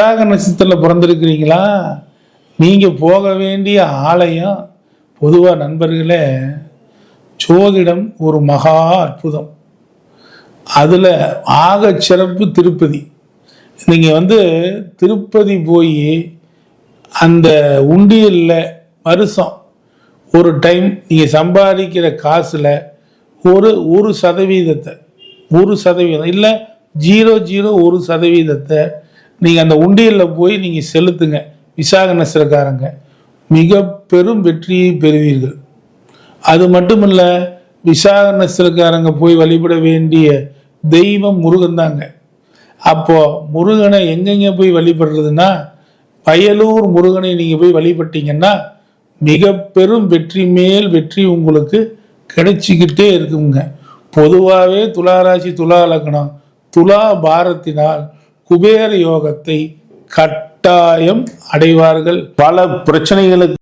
விசாக நட்சத்திரத்தில் பிறந்திருக்கிறீங்களா? நீங்கள் போக வேண்டிய ஆலயம் பொதுவாக நண்பர்களே, ஜோதிடம் ஒரு மகா அற்புதம். அதில் ஆக சிறப்பு திருப்பதி. நீங்கள் திருப்பதி போய் அந்த உண்டியலில் வருஷம் ஒரு டைம் நீங்கள் சம்பாதிக்கிற காசில் ஒரு சதவீதத்தை, 1% இல்லை 0.01% நீங்கள் அந்த உண்டியலில் போய் நீங்கள் செலுத்துங்க. விசாக நட்சத்திரக்காரங்க மிக பெரும் வெற்றியை பெறுவீர்கள். அது மட்டும் இல்லை, விசாக நட்சத்திரக்காரங்க போய் வழிபட வேண்டிய தெய்வம் முருகன் தாங்க. அப்போ முருகனை எங்கெங்க போய் வழிபடுறதுன்னா, வயலூர் முருகனை நீங்கள் போய் வழிபட்டீங்கன்னா மிக பெரும் வெற்றி மேல் வெற்றி உங்களுக்கு கிடைச்சிக்கிட்டே இருக்குங்க. பொதுவாகவே துளாராசி துலா லக்னம் துலா பாரத்தினால் குபேர யோகத்தை கட்டாயம் அடைவார்கள். பல பிரச்சனைகளுக்கு